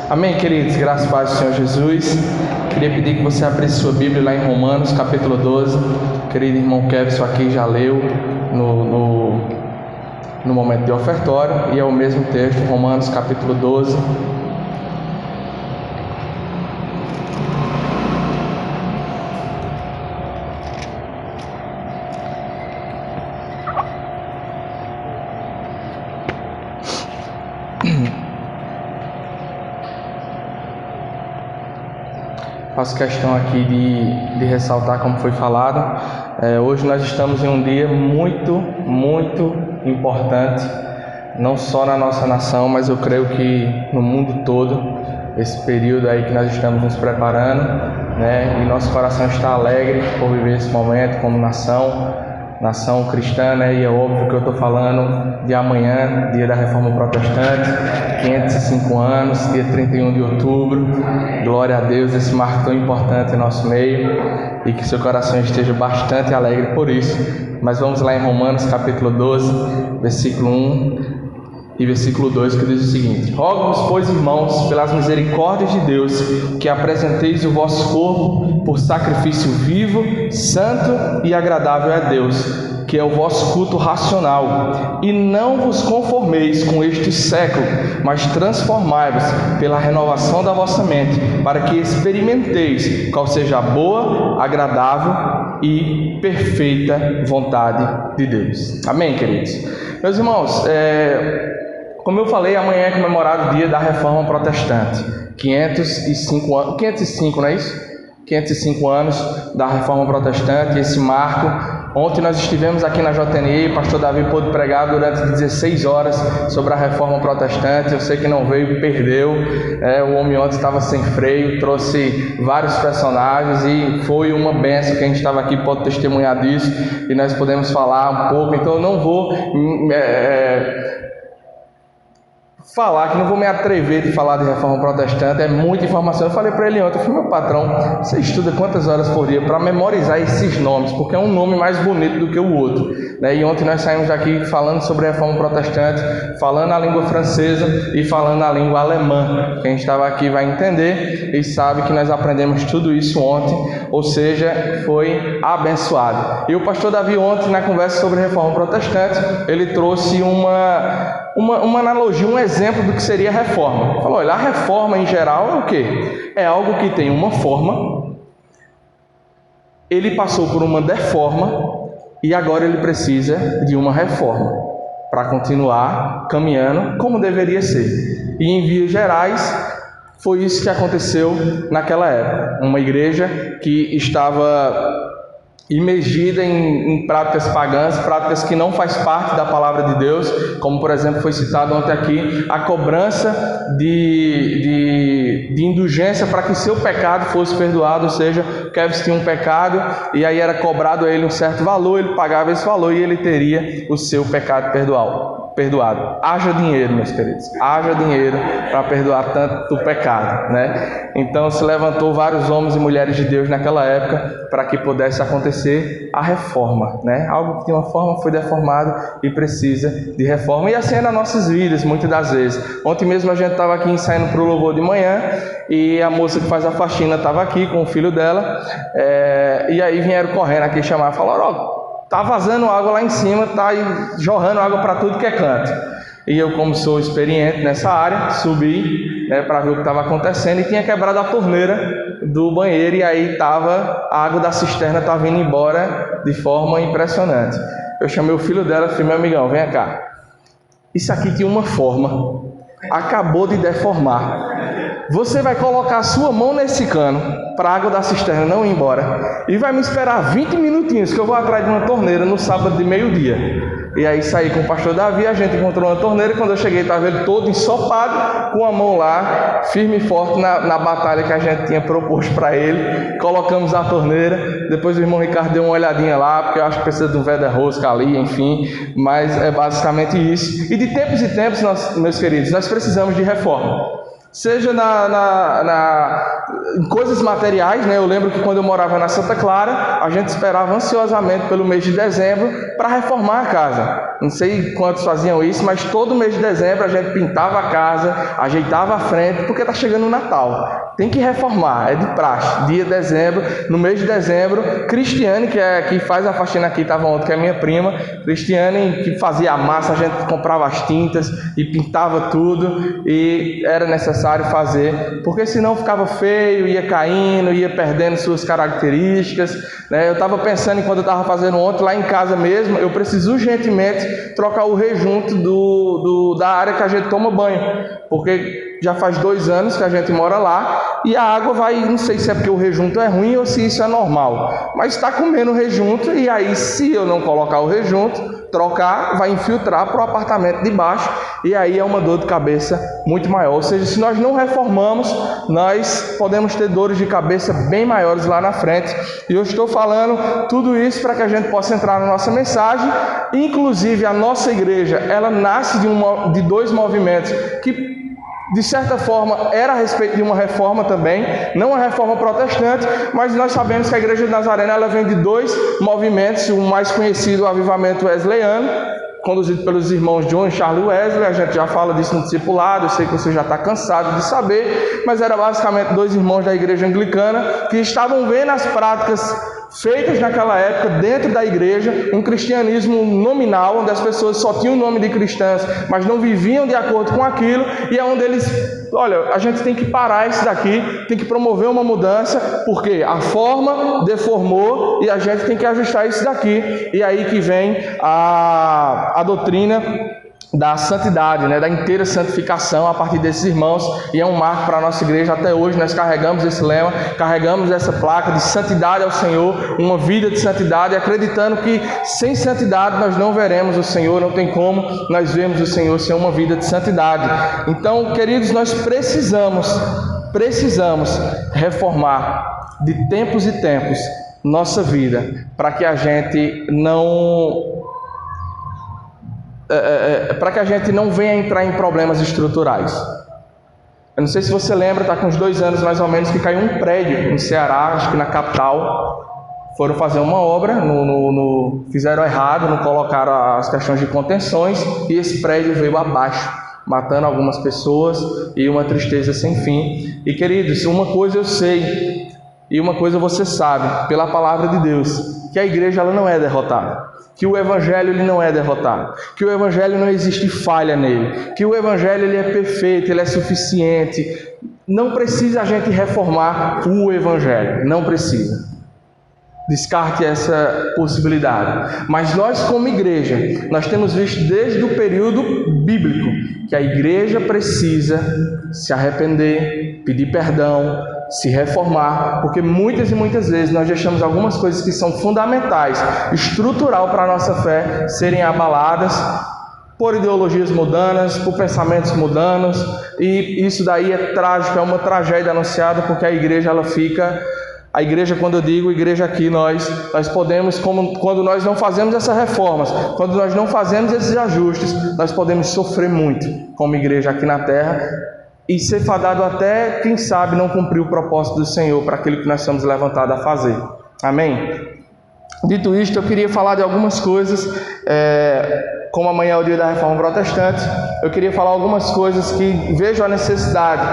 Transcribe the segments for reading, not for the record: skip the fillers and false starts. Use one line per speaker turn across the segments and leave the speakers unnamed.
Amém, queridos? Graças e paz do Senhor Jesus. Queria pedir que você abrisse sua Bíblia lá em Romanos, capítulo 12. Querido irmão Kevson aqui já leu no momento de ofertório, e é o mesmo texto, Romanos, capítulo 12. Faço questão aqui de ressaltar, como foi falado, hoje nós estamos em um dia muito importante, não só na nossa nação, mas eu creio que no mundo todo, esse período aí que nós estamos nos preparando, né? E nosso coração está alegre por viver esse momento como nação cristã, né? E é óbvio que eu estou falando de amanhã, dia da Reforma Protestante, 505 anos, dia 31 de outubro, glória a Deus, esse marco tão importante em nosso meio, e que seu coração esteja bastante alegre por isso. Mas vamos lá em Romanos capítulo 12, versículo 1 e versículo 2, que diz o seguinte: Rogo-vos, pois, irmãos, pelas misericórdias de Deus, que apresenteis o vosso corpo por sacrifício vivo, santo e agradável a Deus, que é o vosso culto racional, e não vos conformeis com este século, mas transformai-vos pela renovação da vossa mente, para que experimenteis qual seja a boa, agradável e perfeita vontade de Deus. Amém, queridos? Meus irmãos, como eu falei, amanhã é comemorado o dia da Reforma Protestante. 505 anos, 505, não é isso? 505 anos da Reforma Protestante, esse marco. Ontem nós estivemos aqui na JNI, pastor Davi pôde pregar durante 16 horas sobre a Reforma Protestante. Eu sei que não veio, perdeu. O homem ontem estava sem freio, trouxe vários personagens e foi uma bênção. Quem estava aqui pode testemunhar disso e nós podemos falar um pouco. Então eu não vou falar, que não vou me atrever de falar de Reforma Protestante, é muita informação. Eu falei para ele ontem, eu falei: meu patrão, você estuda quantas horas por dia para memorizar esses nomes, porque é um nome mais bonito do que o outro, né? E ontem nós saímos daqui falando sobre a Reforma Protestante, falando a língua francesa e falando a língua alemã. Quem estava aqui vai entender e sabe que nós aprendemos tudo isso ontem, ou seja, foi abençoado. E o pastor Davi ontem, na conversa sobre a Reforma Protestante, ele trouxe uma analogia, um exemplo do que seria a reforma. Ele falou: olha, a reforma em geral é o quê? É algo que tem uma forma, ele passou por uma deforma e agora ele precisa de uma reforma para continuar caminhando como deveria ser. E em vias gerais, foi isso que aconteceu naquela época. Uma igreja que estava imergida em práticas pagãs, práticas que não faz parte da palavra de Deus, como por exemplo foi citado ontem aqui, a cobrança de indulgência para que seu pecado fosse perdoado. Ou seja, Kevin tinha um pecado e aí era cobrado a ele um certo valor, ele pagava esse valor e ele teria o seu pecado perdoado. Haja dinheiro, meus queridos, haja dinheiro para perdoar tanto o pecado, né? Então se levantou vários homens e mulheres de Deus naquela época para que pudesse acontecer a reforma, né? Algo que de uma forma foi deformado e precisa de reforma, e assim é nas nossas vidas muitas das vezes. Ontem mesmo a gente estava aqui ensaiando para o louvor de manhã e a moça que faz a faxina estava aqui com o filho dela, e aí vieram correndo aqui chamar, falaram: ó, tá vazando água lá em cima, tá jorrando água para tudo que é canto. E eu, como sou experiente nessa área, subi, né, para ver o que estava acontecendo, e tinha quebrado a torneira do banheiro, e aí a água da cisterna estava indo embora de forma impressionante. Eu chamei o filho dela e falei: meu amigão, vem cá, isso aqui tinha uma forma, acabou de deformar. Você vai colocar a sua mão nesse cano para a água da cisterna não ir embora e vai me esperar 20 minutinhos que eu vou atrás de uma torneira no sábado de meio-dia. E aí saí com o pastor Davi, a gente encontrou uma torneira, e quando eu cheguei estava ele todo ensopado, com a mão lá, firme e forte na batalha que a gente tinha proposto para ele. Colocamos a torneira, depois o irmão Ricardo deu uma olhadinha lá, porque eu acho que precisa de um vedra-rosca ali, enfim, mas é basicamente isso. E de tempos em tempos, meus queridos, nós precisamos de reforma. Seja em coisas materiais, né? Eu lembro que quando eu morava na Santa Clara, a gente esperava ansiosamente pelo mês de dezembro para reformar a casa. Não sei quantos faziam isso, mas todo mês de dezembro a gente pintava a casa, ajeitava a frente, porque está chegando o Natal. Tem que reformar, é de praxe. Dia de dezembro, no mês de dezembro, Cristiane, que faz a faxina aqui, estava ontem, que é minha prima, Cristiane, que fazia a massa, a gente comprava as tintas e pintava tudo, e era necessário fazer, porque senão ficava feio, ia caindo, ia perdendo suas características, né? Eu estava pensando, enquanto eu estava fazendo ontem, lá em casa mesmo, eu preciso urgentemente trocar o rejunto da área que a gente toma banho, porque já faz 2 anos que a gente mora lá e a água vai, não sei se é porque o rejunto é ruim ou se isso é normal, mas está comendo o rejunto, e aí se eu não colocar o rejunto, trocar, vai infiltrar para o apartamento de baixo, e aí é uma dor de cabeça muito maior. Ou seja, se nós não reformamos, nós podemos ter dores de cabeça bem maiores lá na frente. E eu estou falando tudo isso para que a gente possa entrar na nossa mensagem. Inclusive a nossa igreja, ela nasce de 2 movimentos que, de certa forma, era a respeito de uma reforma também, não a reforma protestante, mas nós sabemos que a Igreja de Nazareno ela vem de 2 movimentos, o mais conhecido, o avivamento wesleyano, conduzido pelos irmãos John e Charles Wesley. A gente já fala disso no discipulado, eu sei que você já está cansado de saber, mas era basicamente 2 irmãos da Igreja Anglicana que estavam vendo as práticas feitas naquela época dentro da igreja, um cristianismo nominal, onde as pessoas só tinham o nome de cristãs, mas não viviam de acordo com aquilo, e é onde eles, olha, a gente tem que parar isso daqui, tem que promover uma mudança, porque a forma deformou e a gente tem que ajustar isso daqui, e aí que vem a doutrina da santidade, né, da inteira santificação a partir desses irmãos, e é um marco para a nossa igreja. Até hoje nós carregamos esse lema, carregamos essa placa de santidade ao Senhor, uma vida de santidade, acreditando que sem santidade nós não veremos o Senhor, não tem como nós vermos o Senhor sem uma vida de santidade. Então, queridos, nós precisamos reformar de tempos e tempos nossa vida, para que a gente não venha entrar em problemas estruturais. Eu não sei se você lembra, está com uns 2 anos mais ou menos, que caiu um prédio no Ceará, acho que na capital. Foram fazer uma obra, fizeram errado, não colocaram as questões de contenções, e esse prédio veio abaixo, matando algumas pessoas, e uma tristeza sem fim. E queridos, uma coisa eu sei, e uma coisa você sabe, pela palavra de Deus, que a igreja ela não é derrotada, que o evangelho ele não é derrotado, que o evangelho não existe falha nele, que o evangelho ele é perfeito, ele é suficiente. Não precisa a gente reformar o evangelho, não precisa. Descarte essa possibilidade. Mas nós, como igreja, nós temos visto desde o período bíblico que a igreja precisa se arrepender, pedir perdão, se reformar, porque muitas e muitas vezes nós deixamos algumas coisas que são fundamentais, estrutural para a nossa fé, serem abaladas por ideologias mundanas, por pensamentos mundanos, e isso daí é trágico, é uma tragédia anunciada, porque a igreja ela fica... A igreja, quando eu digo igreja aqui, nós podemos, quando nós não fazemos essas reformas, quando nós não fazemos esses ajustes, nós podemos sofrer muito como igreja aqui na terra e ser fadado até, quem sabe, não cumprir o propósito do Senhor para aquilo que nós somos levantados a fazer. Amém? Dito isto, eu queria falar de algumas coisas, como amanhã é o dia da Reforma Protestante, eu queria falar algumas coisas que vejo a necessidade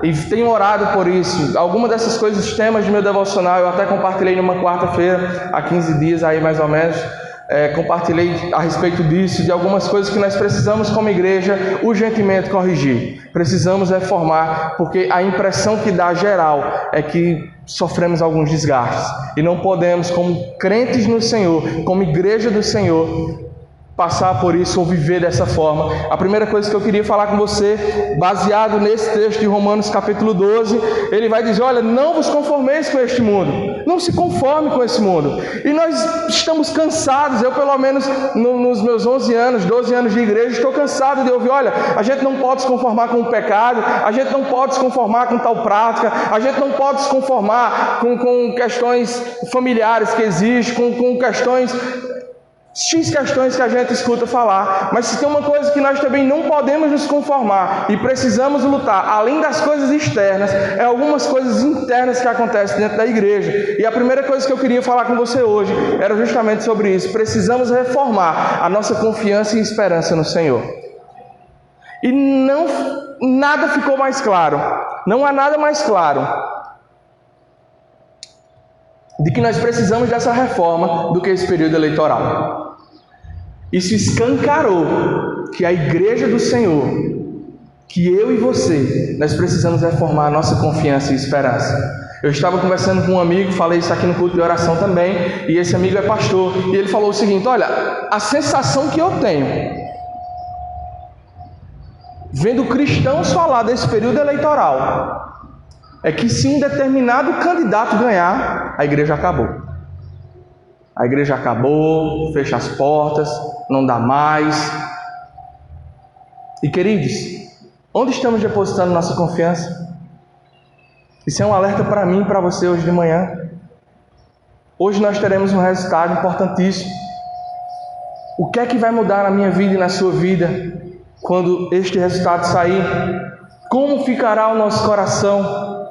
e tenho orado por isso. Algumas dessas coisas, temas de meu devocional, eu até compartilhei numa quarta-feira, há 15 dias aí mais ou menos, compartilhei a respeito disso, de algumas coisas que nós precisamos como igreja urgentemente corrigir. Precisamos reformar, porque a impressão que dá geral é que sofremos alguns desgastes e não podemos, como crentes no Senhor, como igreja do Senhor, passar por isso ou viver dessa forma. A primeira coisa que eu queria falar com você, baseado nesse texto de Romanos capítulo 12, ele vai dizer, olha, não vos conformeis com este mundo, não se conforme com esse mundo. E nós estamos cansados, eu pelo menos nos meus 11 anos, 12 anos de igreja, estou cansado de ouvir, olha, a gente não pode se conformar com o pecado, a gente não pode se conformar com tal prática, a gente não pode se conformar com questões familiares que existem, com questões X questões que a gente escuta falar, mas se tem uma coisa que nós também não podemos nos conformar e precisamos lutar, além das coisas externas, é algumas coisas internas que acontecem dentro da igreja. E a primeira coisa que eu queria falar com você hoje era justamente sobre isso. Precisamos reformar a nossa confiança e esperança no Senhor. E nada ficou mais claro, não há nada mais claro de que nós precisamos dessa reforma do que esse período eleitoral. Isso escancarou que a igreja do Senhor, que eu e você, nós precisamos reformar a nossa confiança e esperança. Eu estava conversando com um amigo, falei isso aqui no culto de oração também, e esse amigo é pastor, e ele falou o seguinte: olha, a sensação que eu tenho, vendo cristãos falar desse período eleitoral, é que se um determinado candidato ganhar, a igreja acabou. A igreja acabou, fecha as portas, não dá mais. E queridos, onde estamos depositando nossa confiança? Isso é um alerta para mim e para você hoje de manhã. Hoje nós teremos um resultado importantíssimo. O que é que vai mudar na minha vida e na sua vida quando este resultado sair? Como ficará o nosso coração?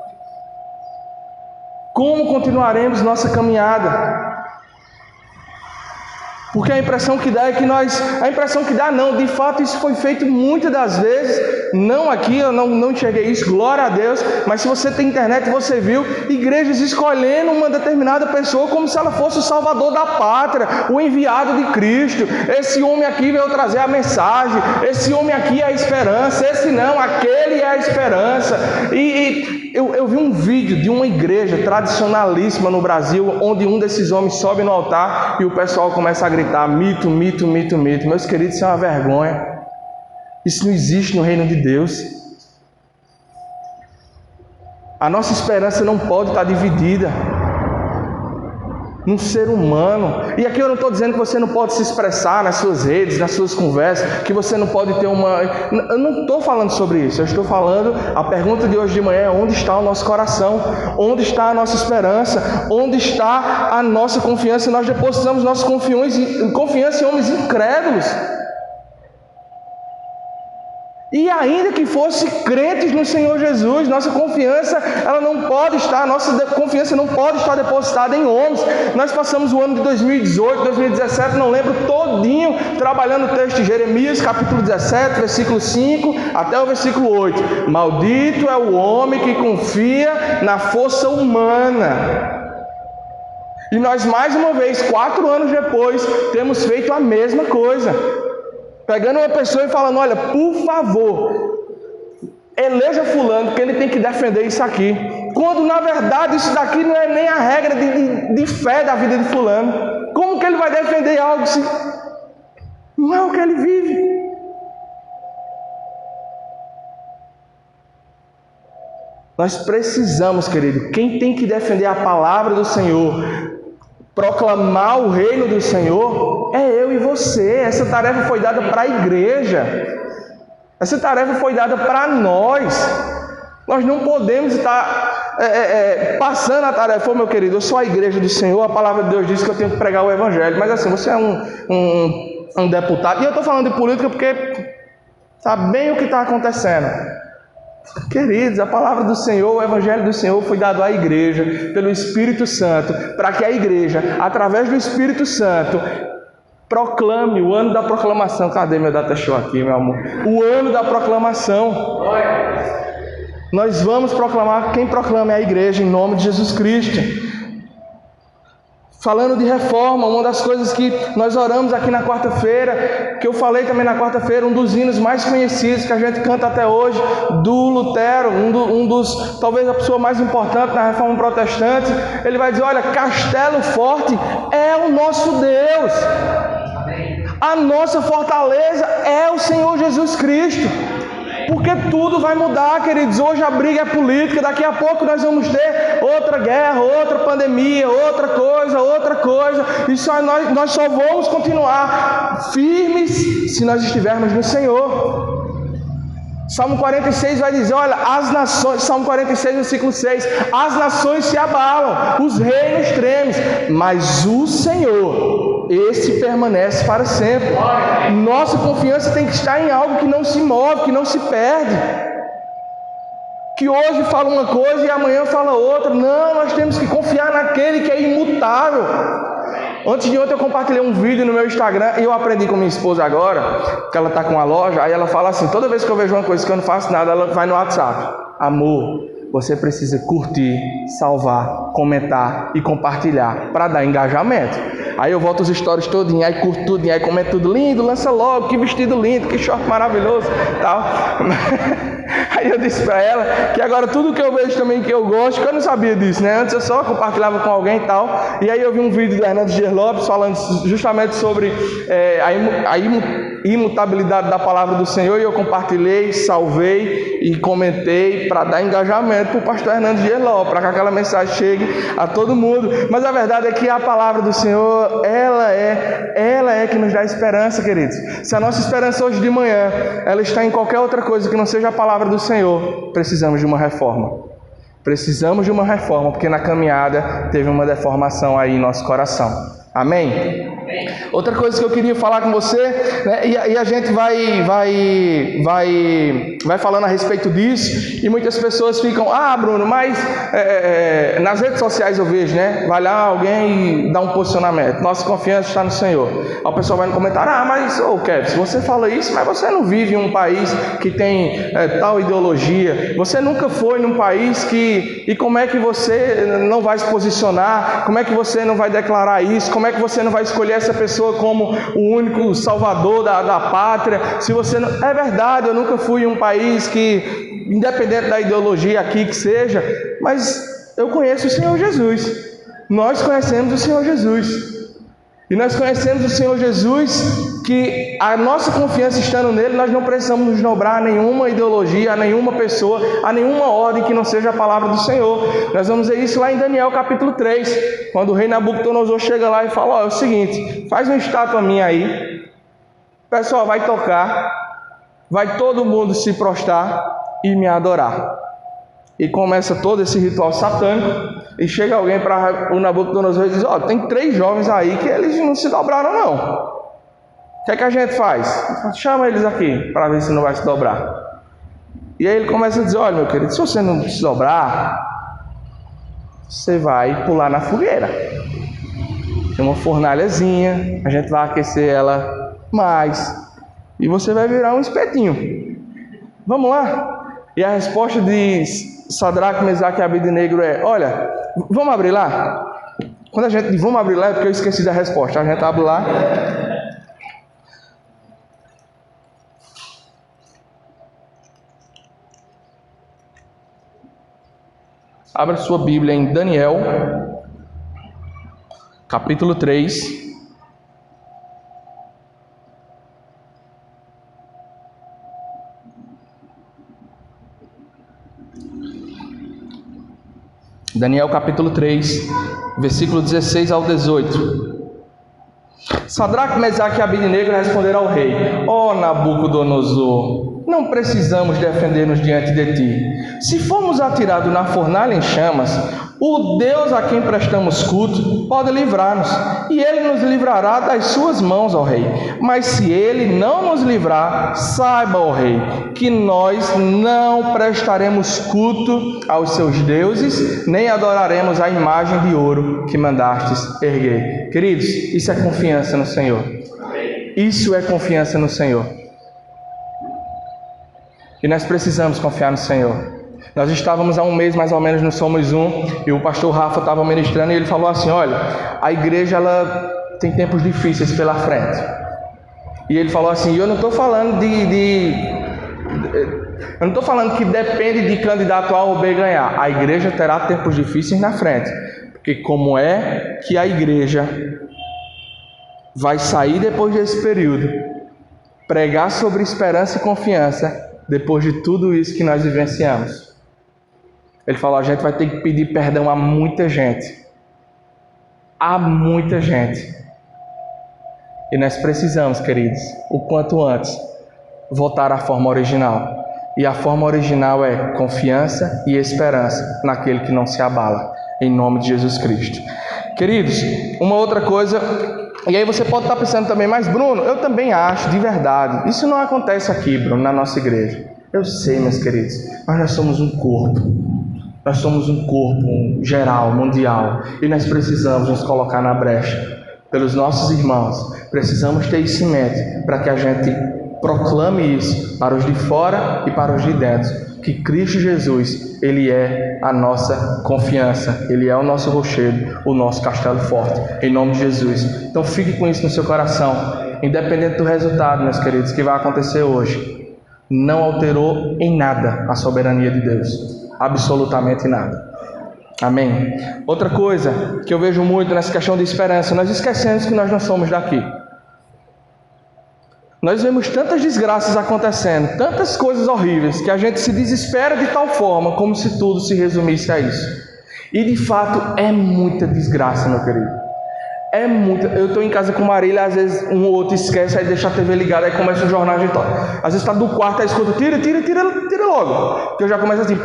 Como continuaremos nossa caminhada? Porque a impressão que dá é que de fato isso foi feito muitas das vezes, não aqui, eu não enxerguei isso, glória a Deus, mas se você tem internet, você viu igrejas escolhendo uma determinada pessoa como se ela fosse o salvador da pátria, o enviado de Cristo. Esse homem aqui veio trazer a mensagem, esse homem aqui é a esperança, esse não, aquele é a esperança. Eu vi um vídeo de uma igreja tradicionalíssima no Brasil, onde um desses homens sobe no altar e o pessoal começa a gritar: mito, mito, mito, mito. Meus queridos, isso é uma vergonha. Isso não existe no reino de Deus. A nossa esperança não pode estar dividida num ser humano. E aqui eu não estou dizendo que você não pode se expressar nas suas redes, nas suas conversas, que você não pode ter uma... Eu não estou falando sobre isso. Eu estou falando, a pergunta de hoje de manhã é: onde está o nosso coração? Onde está a nossa esperança? Onde está a nossa confiança? Nós depositamos nossa confiança em homens incrédulos. E ainda que fosse crentes no Senhor Jesus, nossa confiança não pode estar depositada em homens. Nós passamos o ano de 2018, 2017, não lembro, todinho trabalhando o texto de Jeremias, capítulo 17, versículo 5 até o versículo 8. Maldito é o homem que confia na força humana. E nós, mais uma vez, 4 anos depois, temos feito a mesma coisa. Pegando uma pessoa e falando: olha, por favor, eleja fulano, porque ele tem que defender isso aqui. Quando, na verdade, isso daqui não é nem a regra de fé da vida de fulano. Como que ele vai defender algo se não é o que ele vive? Nós precisamos, querido, quem tem que defender a palavra do Senhor, proclamar o reino do Senhor, é eu e você. Essa tarefa foi dada para a igreja. Essa tarefa foi dada para nós. Nós não podemos estar passando a tarefa: meu querido, eu sou a igreja do Senhor, a palavra de Deus diz que eu tenho que pregar o evangelho. Mas assim, você é um deputado. E eu estou falando de política porque sabe bem o que está acontecendo. Queridos, a palavra do Senhor, o evangelho do Senhor foi dado à igreja pelo Espírito Santo, para que a igreja, através do Espírito Santo, proclame o ano da proclamação. Cadê meu data show aqui, meu amor? O ano da proclamação. Nós vamos proclamar. Quem proclama é a igreja, em nome de Jesus Cristo. Falando de reforma, uma das coisas que nós oramos aqui na quarta-feira, que eu falei também na quarta-feira, um dos hinos mais conhecidos que a gente canta até hoje, do Lutero, um dos, talvez a pessoa mais importante na reforma protestante, ele vai dizer: olha, castelo forte é o nosso Deus. A nossa fortaleza é o Senhor Jesus Cristo. Porque tudo vai mudar, queridos. Hoje a briga é política, daqui a pouco nós vamos ter outra guerra, outra pandemia, outra coisa. E nós só vamos continuar firmes se nós estivermos no Senhor. Salmo 46 vai dizer: olha, as nações, Salmo 46, versículo 6, as nações se abalam, os reinos tremem, mas o Senhor esse permanece para sempre. Nossa confiança tem que estar em algo que não se move, que não se perde. Que hoje fala uma coisa e amanhã fala outra. Não, nós temos que confiar naquele que é imutável. Antes de ontem eu compartilhei um vídeo no meu Instagram e eu aprendi com minha esposa agora, que ela está com uma loja, aí ela fala assim, toda vez que eu vejo uma coisa que eu não faço nada, ela vai no WhatsApp. Amor, você precisa curtir, salvar, comentar e compartilhar para dar engajamento. Aí eu volto os stories todinho, aí curto tudo, aí comento tudo lindo, lança logo, que vestido lindo, que short maravilhoso, tal. Aí eu disse para ela que agora tudo que eu vejo também que eu gosto, que eu não sabia disso, né? Antes eu só compartilhava com alguém e tal. E aí eu vi um vídeo do Hernando Dias Lopes falando justamente sobre a imutabilidade da palavra do Senhor, e eu compartilhei, salvei e comentei para dar engajamento para o pastor Hernando Dias Lopes, para que aquela mensagem chegue a todo mundo. Mas a verdade é que a palavra do Senhor, ela é que nos dá esperança, queridos. Se a nossa esperança hoje de manhã, ela está em qualquer outra coisa que não seja a palavra do Senhor, precisamos de uma reforma. Precisamos de uma reforma, porque na caminhada teve uma deformação aí em nosso coração. Amém? Outra coisa que eu queria falar com você, né, e a gente vai falando a respeito disso, e muitas pessoas ficam, Bruno, mas nas redes sociais eu vejo, né, vai lá alguém e dá um posicionamento, nossa confiança está no Senhor. Aí o pessoal vai no comentário, mas Kevin, você fala isso, mas você não vive em um país que tem tal ideologia, você nunca foi num país e como é que você não vai se posicionar, como é que você não vai declarar isso, como é que você não vai escolher essa pessoa como o único salvador da pátria? Se você não... É verdade, eu nunca fui em um país que, independente da ideologia aqui que seja, mas eu conheço o Senhor Jesus. Nós conhecemos o Senhor Jesus. E nós conhecemos o Senhor Jesus, que a nossa confiança estando nele, nós não precisamos nos dobrar a nenhuma ideologia, a nenhuma pessoa, a nenhuma ordem que não seja a palavra do Senhor. Nós vamos ver isso lá em Daniel capítulo 3, quando o rei Nabucodonosor chega lá e fala, é o seguinte, faz uma estátua minha aí, o pessoal vai tocar, vai todo mundo se prostrar e me adorar. E começa todo esse ritual satânico, e chega alguém para o Nabucodonosor e diz, tem 3 jovens aí que eles não se dobraram não. O que é que a gente faz? Chama eles aqui, para ver se não vai se dobrar. E aí ele começa a dizer, olha meu querido, se você não se dobrar, você vai pular na fogueira. Tem uma fornalhazinha, a gente vai aquecer ela mais, e você vai virar um espetinho. Vamos lá? E a resposta de Sadraque, Mesaque e Abednego é, olha, vamos abrir lá? Quando a gente diz vamos abrir lá é porque eu esqueci da resposta. A gente abre lá. Abra sua Bíblia em Daniel, capítulo 3. Daniel capítulo 3, versículo 16 ao 18. Sadraque, Mesaque e Abednego responderam ao rei, Nabucodonosor, não precisamos defender-nos diante de ti. Se formos atirados na fornalha em chamas, o Deus a quem prestamos culto pode livrar-nos, e ele nos livrará das suas mãos, ó rei. Mas se ele não nos livrar, saiba, ó rei, que nós não prestaremos culto aos seus deuses, nem adoraremos a imagem de ouro que mandastes erguer. Queridos, isso é confiança no Senhor. Isso é confiança no Senhor. E nós precisamos confiar no Senhor. Nós estávamos há um mês mais ou menos no Somos Um, e o pastor Rafa estava ministrando e ele falou assim, olha, a igreja ela tem tempos difíceis pela frente. E ele falou assim, eu não estou falando eu não estou falando que depende de candidato A ou B ganhar. A igreja terá tempos difíceis na frente. Porque como é que a igreja vai sair depois desse período, pregar sobre esperança e confiança, depois de tudo isso que nós vivenciamos? Ele falou, a gente vai ter que pedir perdão a muita gente. A muita gente. E nós precisamos, queridos, o quanto antes, voltar à forma original. E a forma original é confiança e esperança naquele que não se abala. Em nome de Jesus Cristo. Queridos, uma outra coisa E aí você pode estar pensando também, mas Bruno, eu também acho, de verdade, isso não acontece aqui, Bruno, na nossa igreja. Eu sei, meus queridos, mas nós somos um corpo. Nós somos um corpo geral, mundial, e nós precisamos nos colocar na brecha pelos nossos irmãos. Precisamos ter isso em mente para que a gente proclame isso para os de fora e para os de dentro, que Cristo Jesus, Ele é a nossa confiança, Ele é o nosso rochedo, o nosso castelo forte, em nome de Jesus. Então fique com isso no seu coração, independente do resultado, meus queridos, que vai acontecer hoje. Não alterou em nada a soberania de Deus, absolutamente nada. Amém? Outra coisa que eu vejo muito nessa questão de esperança, nós esquecemos que nós não somos daqui. Nós vemos tantas desgraças acontecendo, tantas coisas horríveis, que a gente se desespera de tal forma, como se tudo se resumisse a isso. E de fato é muita desgraça, meu querido. É muita. Eu estou em casa com Marília, às vezes um ou outro esquece, aí deixa a TV ligada, aí começa o jornal, a gente às vezes está do quarto, aí escuta, tira logo. Porque eu já começo assim,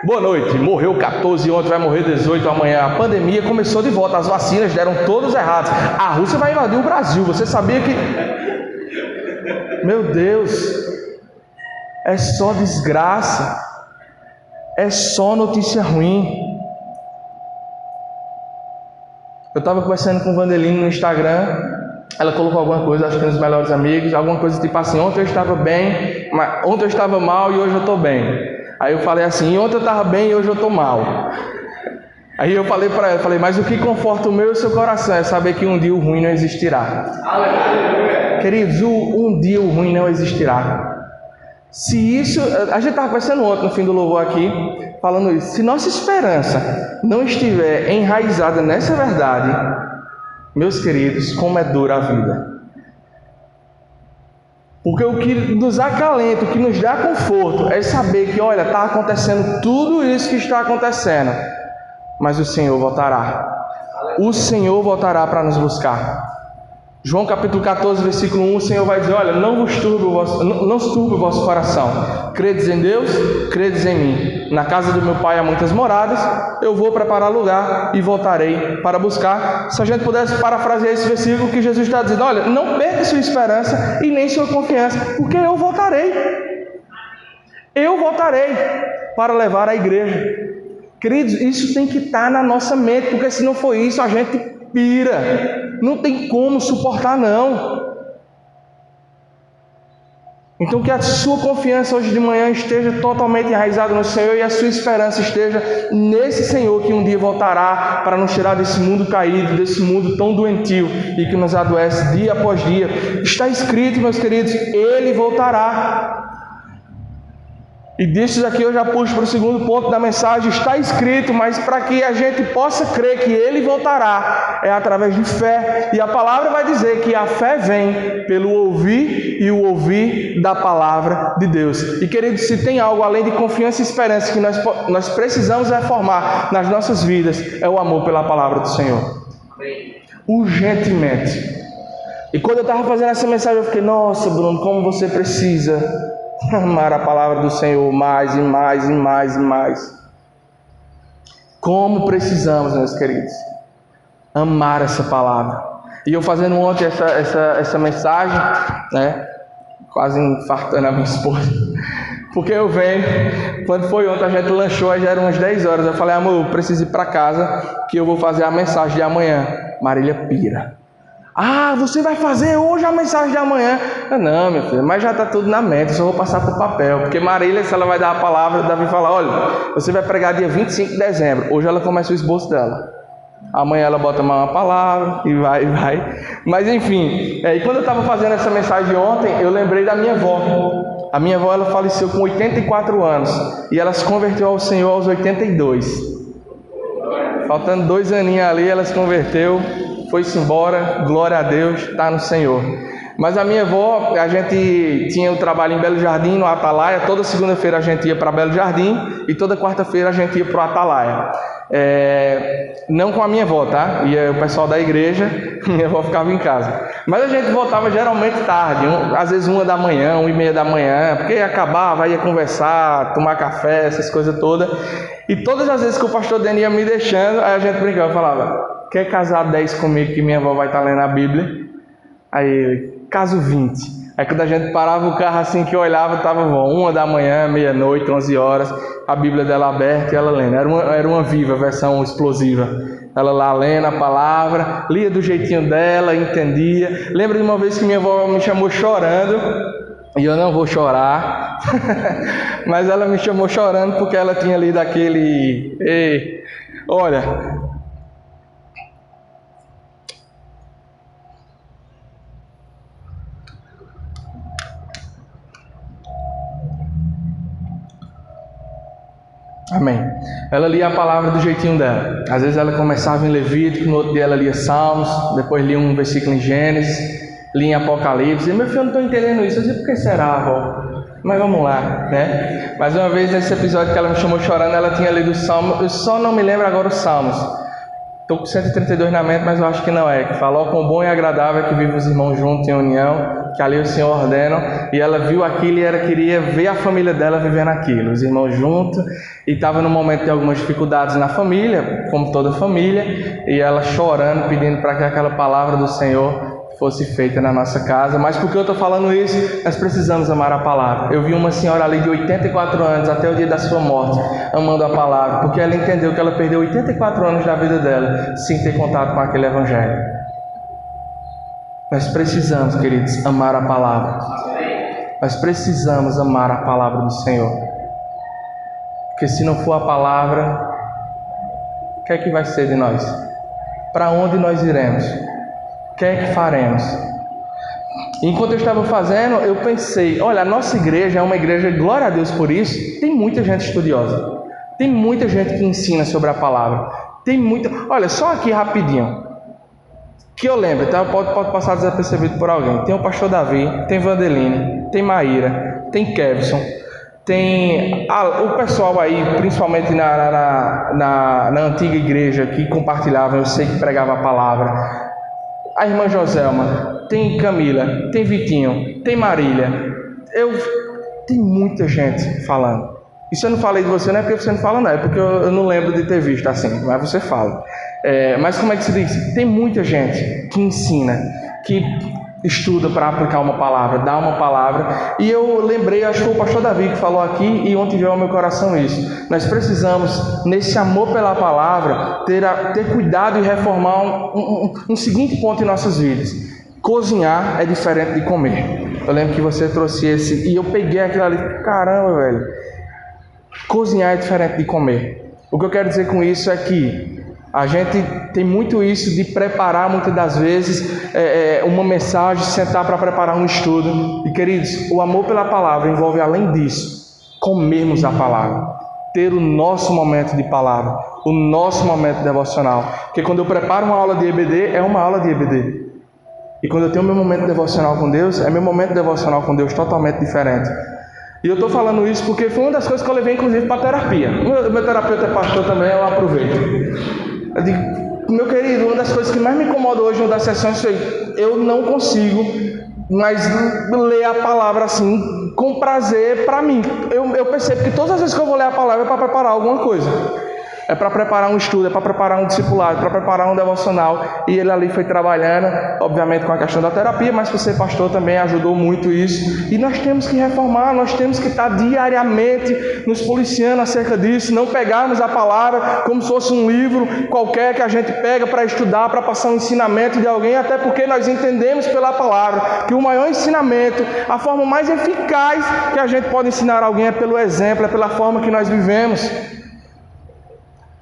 boa noite, morreu 14 ontem, vai morrer 18 amanhã. A pandemia começou de volta, as vacinas deram todas erradas. A Rússia vai invadir o Brasil. Você sabia que... Meu Deus, é só desgraça, é só notícia ruim. Eu estava conversando com o Vandeline no Instagram, ela colocou alguma coisa, acho que nos melhores amigos, alguma coisa tipo assim, ontem eu estava bem, mas ontem eu estava mal e hoje eu estou bem. Aí eu falei assim, ontem eu estava bem e hoje eu estou mal. Aí eu falei para ela, mas o que conforta o meu e o seu coração é saber que um dia o ruim não existirá. Queridos, um dia o ruim não existirá. Se isso, a gente estava conversando ontem no fim do louvor aqui, falando isso, se nossa esperança não estiver enraizada nessa verdade, meus queridos, como é dura a vida. Porque o que nos acalenta, o que nos dá conforto é saber que, olha, está acontecendo tudo isso que está acontecendo, mas o Senhor voltará. O Senhor voltará para nos buscar. João capítulo 14, versículo 1, o Senhor vai dizer, olha, não se turbe o vosso coração. Credes em Deus, credes em mim. Na casa do meu Pai há muitas moradas, eu vou preparar lugar e voltarei para buscar. Se a gente pudesse parafrasear esse versículo, que Jesus está dizendo, olha, não perca sua esperança e nem sua confiança, porque eu voltarei. Eu voltarei para levar a igreja. Queridos, isso tem que estar na nossa mente, porque se não for isso, a gente pira. Não tem como suportar, não. Então que a sua confiança hoje de manhã esteja totalmente enraizada no Senhor e a sua esperança esteja nesse Senhor que um dia voltará para nos tirar desse mundo caído, desse mundo tão doentio e que nos adoece dia após dia. Está escrito, meus queridos, Ele voltará. E disso aqui eu já puxo para o segundo ponto da mensagem. Está escrito, mas para que a gente possa crer que Ele voltará, é através de fé. E a palavra vai dizer que a fé vem pelo ouvir e o ouvir da palavra de Deus. E queridos, se tem algo além de confiança e esperança que nós precisamos reformar nas nossas vidas, é o amor pela palavra do Senhor. Urgentemente. E quando eu estava fazendo essa mensagem, eu fiquei, nossa Bruno, como você precisa amar a palavra do Senhor mais e mais e mais e mais. Como precisamos, meus queridos, amar essa palavra. E eu fazendo ontem essa mensagem, né, quase infartando a minha esposa, porque eu venho, quando foi ontem a gente lanchou, aí já eram umas 10 horas, eu falei, amor, eu preciso ir para casa, que eu vou fazer a mensagem de amanhã. Marília pira. Ah, você vai fazer hoje a mensagem de amanhã? Não, minha filha, mas já está tudo na mente, eu só vou passar para o papel. Porque Marília, se ela vai dar a palavra, Davi fala, olha, você vai pregar dia 25 de dezembro. Hoje ela começa o esboço dela. Amanhã ela bota uma palavra e vai. Mas enfim, e quando eu estava fazendo essa mensagem ontem, eu lembrei da minha avó. A minha avó, ela faleceu com 84 anos. E ela se converteu ao Senhor aos 82. Faltando 2 aninhos ali, ela se converteu. Foi-se embora, glória a Deus, está no Senhor. Mas a minha avó, a gente tinha o trabalho em Belo Jardim, no Atalaia. Toda segunda-feira a gente ia para Belo Jardim e toda quarta-feira a gente ia para o Atalaia. Não com a minha avó, tá? Ia o pessoal da igreja, minha avó ficava em casa. Mas a gente voltava geralmente tarde, às vezes 1 da manhã, 1h30 da manhã, porque acabava, ia conversar, tomar café, essas coisas todas. E todas as vezes que o pastor Dani ia me deixando, aí a gente brincava, falava, quer casar 10 comigo que minha avó vai estar lendo a Bíblia? Aí ele, caso 20. Aí quando a gente parava o carro assim que eu olhava, estava 1 da manhã, meia-noite, 11 horas, a Bíblia dela aberta e ela lendo. Era uma viva, versão explosiva. Ela lá lendo a palavra, lia do jeitinho dela, entendia. Lembro de uma vez que minha avó me chamou chorando, e eu não vou chorar, mas ela me chamou chorando porque ela tinha lido aquele... Ei, olha... Amém. Ela lia a palavra do jeitinho dela. Às vezes ela começava em Levítico, no outro dia ela lia Salmos, depois lia um versículo em Gênesis, lia em Apocalipse. E meu filho, eu não estou entendendo isso. Eu disse, por que será, avó? Mas vamos lá, né? Mais uma vez, nesse episódio que ela me chamou chorando, ela tinha lido o Salmo. Eu só não me lembro agora os Salmos. Estou com 132 na mente, mas eu acho que não é. Que falou quão bom e agradável é que vivem os irmãos juntos em união, que ali o Senhor ordena. E ela viu aquilo e ela queria ver a família dela vivendo aquilo. Os irmãos juntos. E estava no momento de algumas dificuldades na família, como toda família. E ela chorando, pedindo para que aquela palavra do Senhor fosse feita na nossa casa. Mas por que eu estou falando isso? Nós precisamos amar a palavra. Eu vi uma senhora ali de 84 anos até o dia da sua morte amando a palavra, porque ela entendeu que ela perdeu 84 anos da vida dela sem ter contato com aquele evangelho. Nós precisamos, queridos, amar a palavra. Nós precisamos amar a palavra do Senhor, porque se não for a palavra, o que é que vai ser de nós? Para onde nós iremos? O que é que faremos? Enquanto eu estava fazendo, eu pensei, olha, a nossa igreja é uma igreja, glória a Deus por isso, tem muita gente estudiosa, tem muita gente que ensina sobre a palavra, tem muita... Olha, só aqui rapidinho, que eu lembro, tá? Pode passar desapercebido por alguém. Tem o pastor Davi, tem Vandeline, tem Maíra, tem Kevson, tem o pessoal aí, principalmente na antiga igreja, que compartilhava, eu sei que pregava a palavra. A irmã Joselma, tem Camila, tem Vitinho, tem Marília. Tem muita gente falando. E se eu não falei de você, não é porque você não fala, não. É porque eu não lembro de ter visto assim, mas você fala. Mas como é que se diz? Tem muita gente que ensina, que estuda para aplicar uma palavra, dá uma palavra. E eu lembrei, acho que foi o pastor Davi que falou aqui, e ontem veio ao meu coração isso. Nós precisamos, nesse amor pela palavra, ter cuidado e reformar um seguinte ponto em nossas vidas. Cozinhar é diferente de comer. Eu lembro que você trouxe esse, e eu peguei aquilo ali, caramba, velho. Cozinhar é diferente de comer. O que eu quero dizer com isso é que a gente tem muito isso de preparar, muitas das vezes, uma mensagem, sentar para preparar um estudo. E, queridos, o amor pela palavra envolve, além disso, comermos a palavra. Ter o nosso momento de palavra, o nosso momento devocional. Porque quando eu preparo uma aula de EBD, é uma aula de EBD. E quando eu tenho meu momento devocional com Deus, é meu momento devocional com Deus totalmente diferente. E eu estou falando isso porque foi uma das coisas que eu levei, inclusive, para a terapia. Meu terapeuta é pastor também, eu aproveito. Eu digo, meu querido, uma das coisas que mais me incomoda hoje numa das sessões foi eu não consigo mais ler a palavra assim com prazer para mim. Eu percebo que todas as vezes que eu vou ler a palavra é para preparar alguma coisa. É para preparar um estudo, é para preparar um discipulado, para preparar um devocional. E ele ali foi trabalhando, obviamente com a questão da terapia, mas por ser pastor também ajudou muito isso. E nós temos que reformar, nós temos que estar diariamente nos policiando acerca disso, não pegarmos a palavra como se fosse um livro qualquer que a gente pega para estudar, para passar um ensinamento de alguém, até porque nós entendemos pela palavra que o maior ensinamento, a forma mais eficaz que a gente pode ensinar alguém é pelo exemplo, é pela forma que nós vivemos.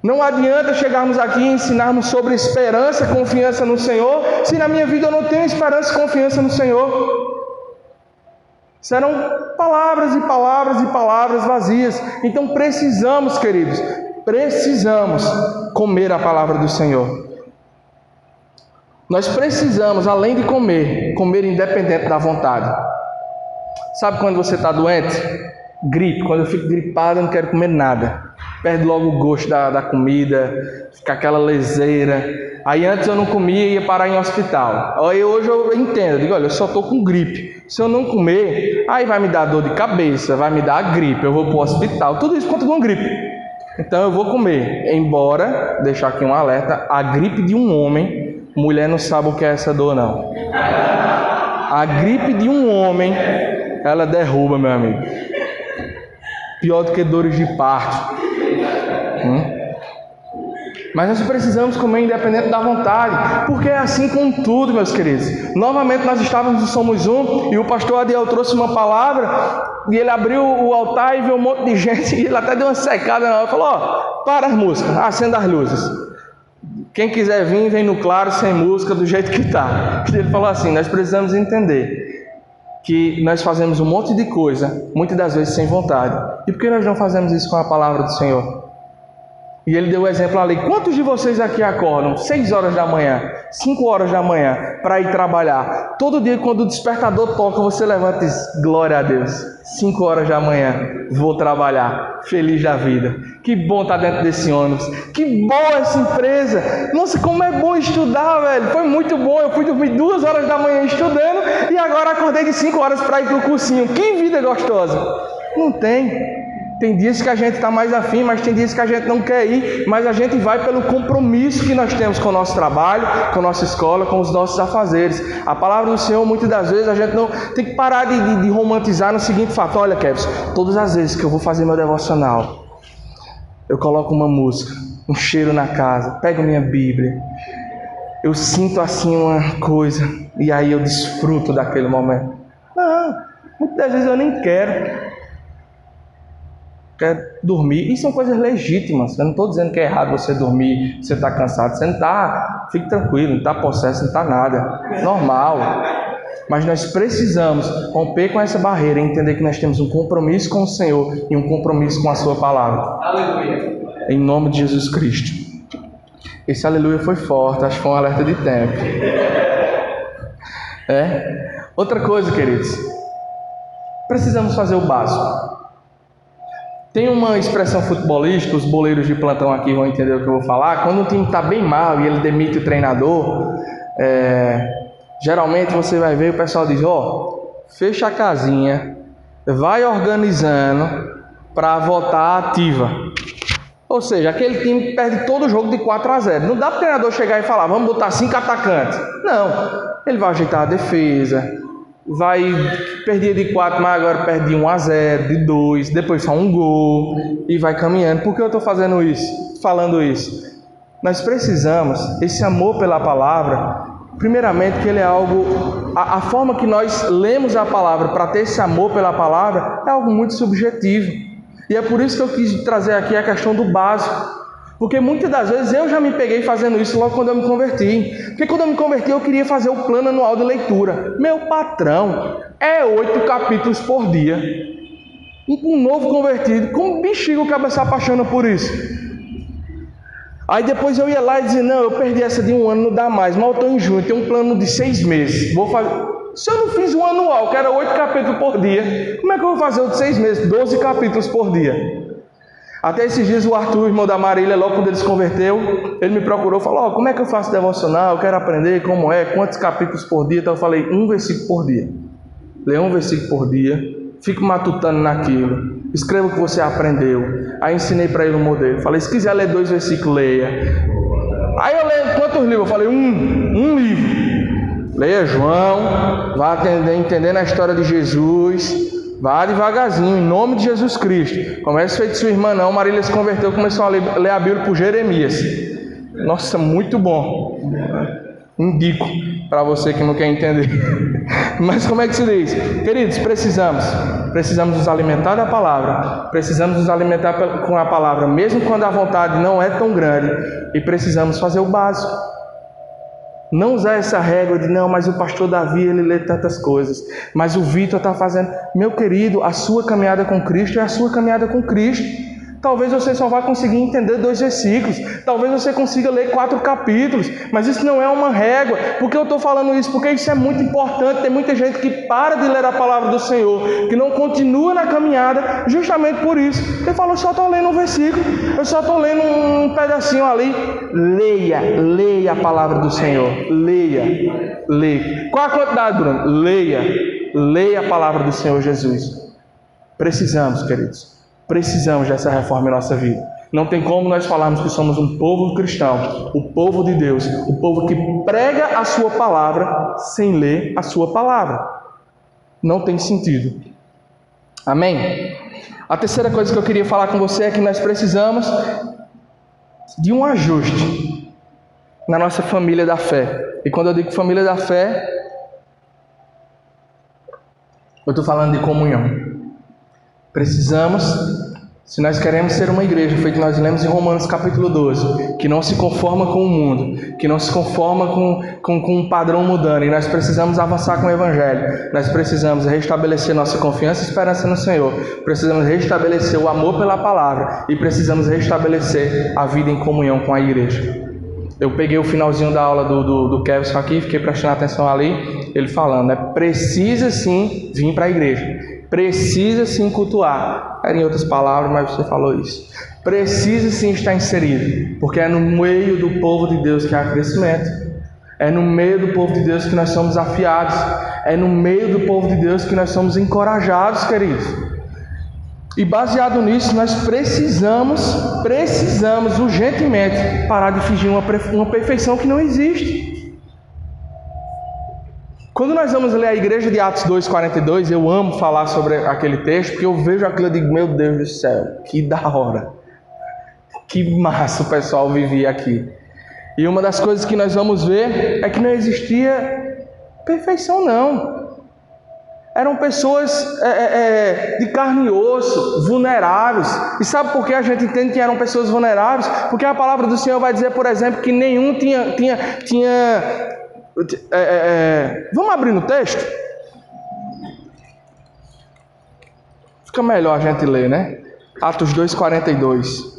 Não adianta chegarmos aqui e ensinarmos sobre esperança, confiança no Senhor, se na minha vida eu não tenho esperança e confiança no Senhor. Serão palavras e palavras e palavras vazias. Então precisamos, queridos, precisamos comer a palavra do Senhor. Nós precisamos, além de comer independente da vontade. Sabe quando você está doente? Gripe. Quando eu fico gripado, eu não quero comer nada. Perde logo o gosto da comida, fica aquela leseira. Aí antes eu não comia e ia parar em hospital. Aí hoje eu entendo, eu digo, olha, eu só estou com gripe. Se eu não comer, aí vai me dar dor de cabeça, vai me dar gripe, eu vou para o hospital. Tudo isso por conta de uma gripe. Então eu vou comer. Embora, deixar aqui um alerta, a gripe de um homem, mulher não sabe o que é essa dor, não. A gripe de um homem, ela derruba, meu amigo. Pior do que dores de parto. Mas nós precisamos comer independente da vontade, porque é assim com tudo, meus queridos. Novamente nós estávamos no Somos Um, e o pastor Adiel trouxe uma palavra, e ele abriu o altar e viu um monte de gente, e ele até deu uma secada na hora, falou, para as músicas, acenda as luzes. Quem quiser vir, vem no claro, sem música, do jeito que está. E ele falou assim, nós precisamos entender que nós fazemos um monte de coisa, muitas das vezes sem vontade. E por que nós não fazemos isso com a palavra do Senhor? E ele deu o exemplo ali. Quantos de vocês aqui acordam 6 horas da manhã, 5 horas da manhã, para ir trabalhar? Todo dia, quando o despertador toca, você levanta e diz, glória a Deus, 5 horas da manhã, vou trabalhar, feliz da vida. Que bom estar dentro desse ônibus. Que boa essa empresa. Nossa, como é bom estudar, velho. Foi muito bom. Eu fui dormir 2 horas da manhã estudando e agora acordei de 5 horas para ir para o cursinho. Que vida gostosa. Não tem. Tem dias que a gente está mais afim, mas tem dias que a gente não quer ir, mas a gente vai pelo compromisso que nós temos com o nosso trabalho, com a nossa escola, com os nossos afazeres. A palavra do Senhor, muitas das vezes, a gente não tem que parar de romantizar no seguinte fato. Olha, Kevin, todas as vezes que eu vou fazer meu devocional, eu coloco uma música, um cheiro na casa, pego minha Bíblia, eu sinto assim uma coisa, e aí eu desfruto daquele momento. Não, muitas das vezes eu nem quero dormir, e são coisas legítimas. Eu não estou dizendo que é errado você dormir, você está cansado, você não está, fique tranquilo, não está possesso, não está nada, normal. Mas nós precisamos romper com essa barreira e entender que nós temos um compromisso com o Senhor e um compromisso com a sua palavra. Aleluia. Em nome de Jesus Cristo. Esse aleluia foi forte, acho que foi um alerta de tempo. Outra coisa, queridos, precisamos fazer o básico. Tem uma expressão futebolística, os boleiros de plantão aqui vão entender o que eu vou falar. Quando um time está bem mal e ele demite o treinador, geralmente você vai ver o pessoal diz, fecha a casinha, vai organizando para voltar ativa. Ou seja, aquele time perde todo o jogo de 4-0. Não dá para o treinador chegar e falar, vamos botar 5 atacantes. Não, ele vai ajeitar a defesa, vai perder de 4, mas agora perde de 1-0, de 2, depois só um gol e vai caminhando. Por que eu estou falando isso? Nós precisamos, esse amor pela palavra, primeiramente que ele é algo, a forma que nós lemos a palavra para ter esse amor pela palavra é algo muito subjetivo. E é por isso que eu quis trazer aqui a questão do básico. Porque muitas das vezes eu já me peguei fazendo isso logo quando eu me converti. Porque quando eu me converti eu queria fazer o plano anual de leitura. Meu patrão é 8 capítulos por dia. Um novo convertido, como bexiga o cara se apaixona por isso. Aí depois eu ia lá e dizia, não, eu perdi essa de 1 ano, não dá mais. Mas eu estou em junho, tem um plano de 6 meses. Vou fazer. Se eu não fiz um anual, que era 8 capítulos por dia, como é que eu vou fazer o de 6 meses? 12 capítulos por dia. Até esses dias o Arthur, irmão da Marília, logo quando ele se converteu, ele me procurou e falou, como é que eu faço devocional, eu quero aprender como é, quantos capítulos por dia. Então eu falei, 1 versículo por dia. Leia 1 versículo por dia, fique matutando naquilo, escreva o que você aprendeu. Aí ensinei para ele um modelo, falei, se quiser ler 2 versículos, leia. Aí eu leio quantos livros? Eu falei, um livro. Leia João, vá entendendo a história de Jesus. Vá devagarzinho, em nome de Jesus Cristo. Comece feito sua irmã não, Marília se converteu, começou a ler a Bíblia por Jeremias. Nossa, muito bom. Indico para você que não quer entender. Mas como é que se diz? Queridos, precisamos nos alimentar da palavra, precisamos nos alimentar com a palavra, mesmo quando a vontade não é tão grande, e precisamos fazer o básico. Não usar essa régua de, não, mas o pastor Davi, ele lê tantas coisas, mas o Vitor está fazendo. Meu querido, a sua caminhada com Cristo é a sua caminhada com Cristo. Talvez você só vá conseguir entender 2 versículos, talvez você consiga ler 4 capítulos, mas isso não é uma régua. Por que eu estou falando isso? Porque isso é muito importante. Tem muita gente que para de ler a palavra do Senhor, que não continua na caminhada, justamente por isso. Ele fala, eu só estou lendo um versículo, eu só estou lendo um pedacinho ali. Leia a palavra do Senhor, leia. Qual a quantidade, Bruno? Leia a palavra do Senhor Jesus. Precisamos, queridos. Precisamos dessa reforma em nossa vida. Não tem como nós falarmos que somos um povo cristão, o povo de Deus, o povo que prega a sua palavra sem ler a sua palavra. Não tem sentido. Amém? A terceira coisa que eu queria falar com você é que nós precisamos de um ajuste na nossa família da fé. E quando eu digo família da fé, eu estou falando de comunhão. Precisamos, se nós queremos ser uma igreja, feito nós lemos em Romanos capítulo 12, que não se conforma com o mundo, que não se conforma com um padrão mudando, e nós precisamos avançar com o Evangelho, nós precisamos restabelecer nossa confiança e esperança no Senhor, precisamos restabelecer o amor pela palavra, e precisamos restabelecer a vida em comunhão com a igreja. Eu peguei o finalzinho da aula do Kevin aqui, fiquei prestando atenção ali, ele falando, precisa sim vir para a igreja, precisa sim cultuar. Era em outras palavras, mas você falou isso. Precisa sim estar inserido, porque é no meio do povo de Deus que há crescimento, é no meio do povo de Deus que nós somos afiados, é no meio do povo de Deus que nós somos encorajados, queridos. E baseado nisso, nós precisamos urgentemente parar de fingir uma perfeição que não existe. Quando nós vamos ler a igreja de Atos 2,42, eu amo falar sobre aquele texto, porque eu vejo aquilo e digo, meu Deus do céu, que da hora, que massa o pessoal vivia aqui. E uma das coisas que nós vamos ver é que não existia perfeição não. Eram pessoas de carne e osso, vulneráveis. E sabe por que a gente entende que eram pessoas vulneráveis? Porque a palavra do Senhor vai dizer, por exemplo, que nenhum tinha vamos abrir no texto? Fica melhor a gente ler, né? Atos 2,42.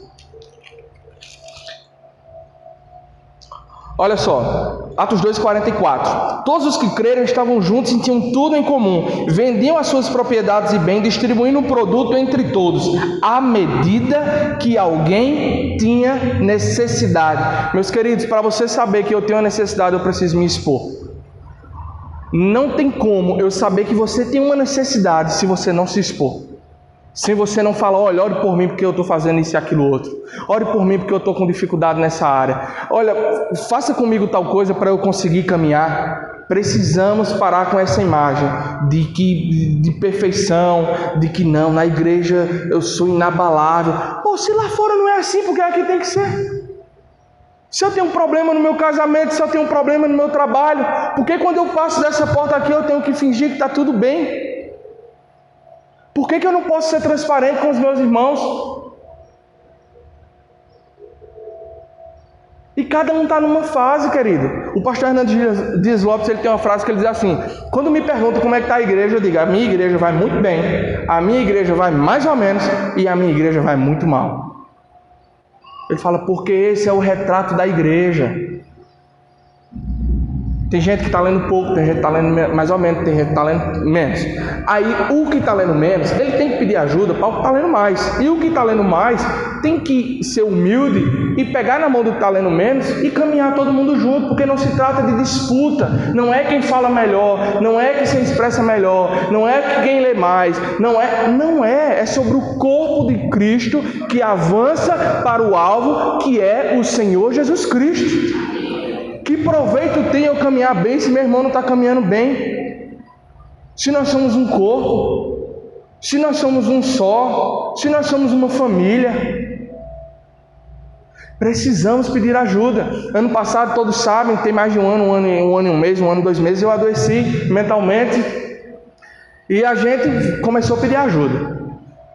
Olha só, Atos 2,44. Todos os que creram estavam juntos e tinham tudo em comum. Vendiam as suas propriedades e bens, distribuindo o produto entre todos, à medida que alguém tinha necessidade. Meus queridos, para você saber que eu tenho uma necessidade, eu preciso me expor. Não tem como eu saber que você tem uma necessidade se você não se expor. Se você não fala, olha, ore por mim porque eu estou fazendo isso e aquilo outro. Ore por mim porque eu estou com dificuldade nessa área. Olha, faça comigo tal coisa para eu conseguir caminhar. Precisamos parar com essa imagem de perfeição, de que não, na igreja eu sou inabalável. Pô, se lá fora não é assim, porque aqui tem que ser. Se eu tenho um problema no meu casamento, se eu tenho um problema no meu trabalho, porque quando eu passo dessa porta aqui eu tenho que fingir que está tudo bem? Por que eu não posso ser transparente com os meus irmãos? E cada um está numa fase, querido. O pastor Hernando Dias Lopes, ele tem uma frase que ele diz assim, quando me perguntam como é que está a igreja, eu digo, a minha igreja vai muito bem, a minha igreja vai mais ou menos e a minha igreja vai muito mal. Ele fala, porque esse é o retrato da igreja. Tem gente que está lendo pouco, tem gente que está lendo mais ou menos, tem gente que está lendo menos. Aí o que está lendo menos, ele tem que pedir ajuda para o que está lendo mais. E o que está lendo mais tem que ser humilde e pegar na mão do que está lendo menos e caminhar todo mundo junto, porque não se trata de disputa. Não é quem fala melhor, não é quem se expressa melhor, não é quem lê mais, é sobre o corpo de Cristo que avança para o alvo, que é o Senhor Jesus Cristo. Que proveito tem eu caminhar bem se meu irmão não está caminhando bem? Se nós somos um corpo, se nós somos um só, se nós somos uma família, precisamos pedir ajuda. Ano passado, todos sabem, tem mais de um ano e um mês, 2 meses, eu adoeci mentalmente e a gente começou a pedir ajuda.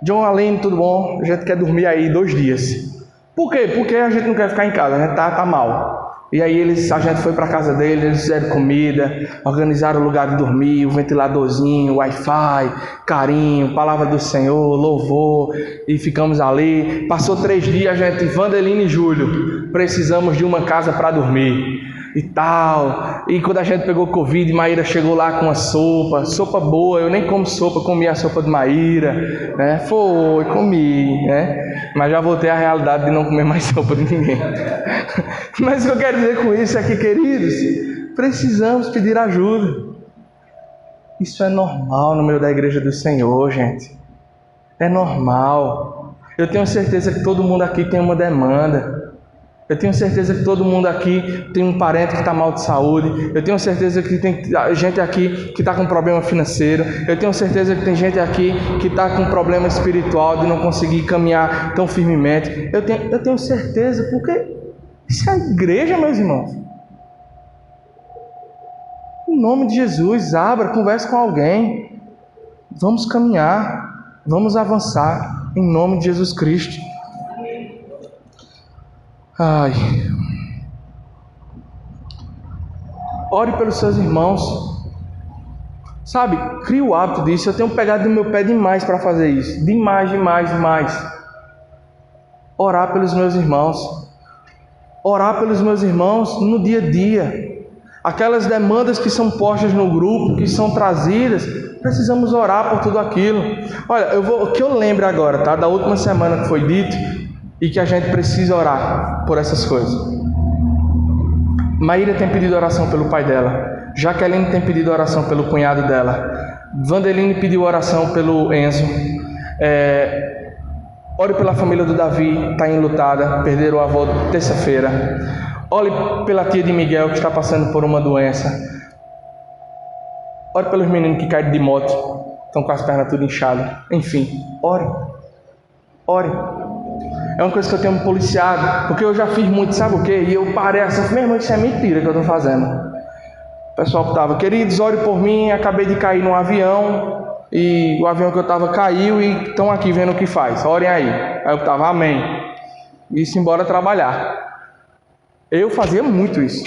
John, Aline, tudo bom? A gente quer dormir aí 2 dias. Por quê? Porque a gente não quer ficar em casa, a gente tá mal. E aí a gente foi para a casa deles, eles fizeram comida, organizaram o lugar de dormir, o ventiladorzinho, o Wi-Fi, carinho, palavra do Senhor, louvor, e ficamos ali. Passou 3 dias, a gente, Vandeline e Júlio, precisamos de uma casa para dormir e tal. E quando a gente pegou Covid, Maíra chegou lá com uma sopa boa. Eu nem como sopa, comi a sopa de Maíra, né? Comi, né? Mas já voltei à realidade de não comer mais sopa de ninguém. Mas o que eu quero dizer com isso é que, queridos, precisamos pedir ajuda. Isso é normal no meio da igreja do Senhor, gente. É normal. Eu tenho certeza que todo mundo aqui tem uma demanda. Eu tenho certeza que todo mundo aqui tem um parente que está mal de saúde. Eu tenho certeza que tem gente aqui que está com problema financeiro. Eu tenho certeza que tem gente aqui que está com problema espiritual de não conseguir caminhar tão firmemente. Eu tenho certeza, porque isso é a igreja, meus irmãos. Em nome de Jesus, abra, converse com alguém. Vamos caminhar, vamos avançar. Em nome de Jesus Cristo. Ai. Ore pelos seus irmãos. Sabe, crie o hábito disso. Eu tenho pegado no meu pé demais para fazer isso. Demais. Orar pelos meus irmãos. Orar pelos meus irmãos no dia a dia. Aquelas demandas que são postas no grupo, que são trazidas, precisamos orar por tudo aquilo. Olha, o que eu lembro agora, tá? Da última semana que foi dito, e que a gente precisa orar por essas coisas. Maíra tem pedido oração pelo pai dela. Jaqueline tem pedido oração pelo cunhado dela. Vandeline pediu oração pelo Enzo. Ore pela família do Davi, está enlutada, perderam o avô terça-feira. Ore pela tia de Miguel, que está passando por uma doença. Ore pelos meninos que caíram de moto, estão com as pernas tudo inchadas. Enfim, ore. É uma coisa que eu tenho me policiado, porque eu já fiz muito, sabe o quê? E eu parei assim, meu irmão, isso é mentira que eu estou fazendo. O pessoal estava, queridos, ore por mim, acabei de cair num avião, e o avião que eu estava caiu, e estão aqui vendo o que faz, orem aí. Aí eu estava, amém. E se embora trabalhar. Eu fazia muito isso.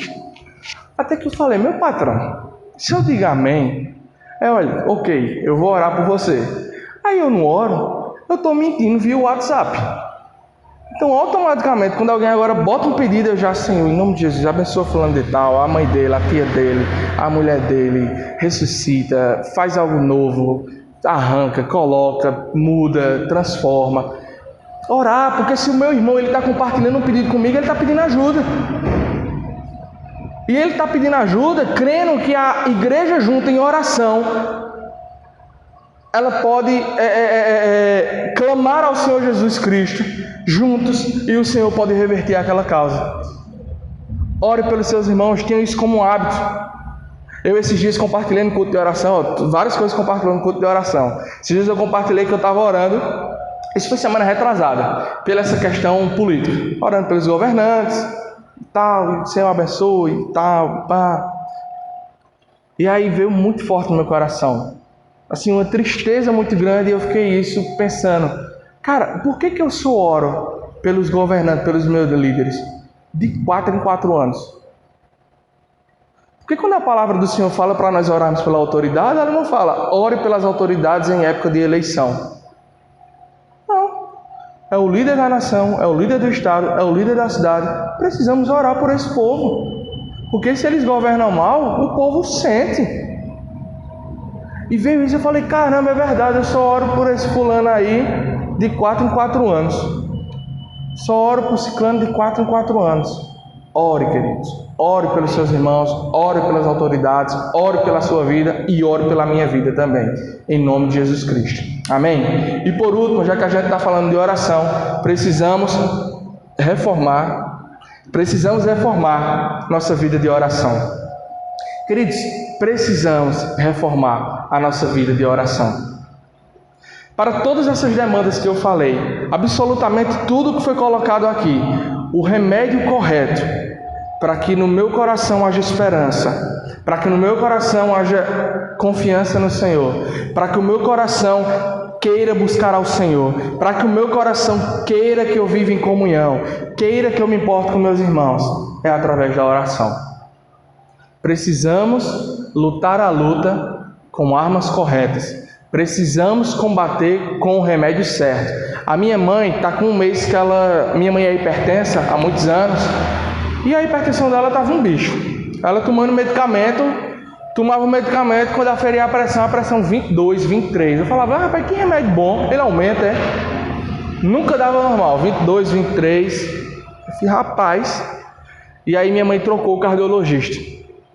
Até que eu falei, meu patrão, se eu digo amém, olha, ok, eu vou orar por você. Aí eu não oro, eu estou mentindo via WhatsApp. Então, automaticamente, quando alguém agora bota um pedido, eu já, Senhor, em nome de Jesus, abençoa fulano de tal, a mãe dele, a tia dele, a mulher dele, ressuscita, faz algo novo, arranca, coloca, muda, transforma. Orar, porque se o meu irmão está compartilhando um pedido comigo, ele está pedindo ajuda. E ele está pedindo ajuda, crendo que a igreja junta em oração, ela pode clamar ao Senhor Jesus Cristo juntos, e o Senhor pode reverter aquela causa. Ore pelos seus irmãos, tenha isso como um hábito. Eu esses dias compartilhei no culto de oração, várias coisas compartilhando no culto de oração. Esses dias eu compartilhei que eu estava orando, isso foi semana retrasada, pela essa questão política, orando pelos governantes, tal, Senhor abençoe, tal, pá. E aí veio muito forte no meu coração, assim, uma tristeza muito grande, e eu fiquei isso pensando, cara, por que eu só oro pelos governantes, pelos meus líderes, de 4 em 4 anos? Porque quando a palavra do Senhor fala para nós orarmos pela autoridade, ela não fala, ore pelas autoridades em época de eleição. Não. É o líder da nação, é o líder do estado, é o líder da cidade. Precisamos orar por esse povo. Porque se eles governam mal, o povo sente. E veio isso, eu falei, caramba, é verdade, eu só oro por esse fulano aí de 4 em 4 anos. Só oro por ciclano de 4 em 4 anos. Ore, queridos. Ore pelos seus irmãos, ore pelas autoridades, ore pela sua vida e ore pela minha vida também, em nome de Jesus Cristo. Amém? E por último, já que a gente está falando de oração, precisamos reformar nossa vida de oração. Queridos, precisamos reformar a nossa vida de oração. Para todas essas demandas que eu falei, absolutamente tudo que foi colocado aqui, o remédio correto para que no meu coração haja esperança, para que no meu coração haja confiança no Senhor, para que o meu coração queira buscar ao Senhor, para que o meu coração queira que eu viva em comunhão, queira que eu me importe com meus irmãos, é através da oração. Precisamos lutar a luta com armas corretas. Precisamos combater com o remédio certo. A minha mãe está com um mês que minha mãe é hipertensa há muitos anos, e a hipertensão dela estava um bicho. Ela tomando medicamento, tomava o medicamento, quando aferia a pressão 22, 23. Eu falava, rapaz, que remédio bom, ele aumenta, é? Nunca dava normal, 22, 23. Eu falei, rapaz. E aí minha mãe trocou o cardiologista.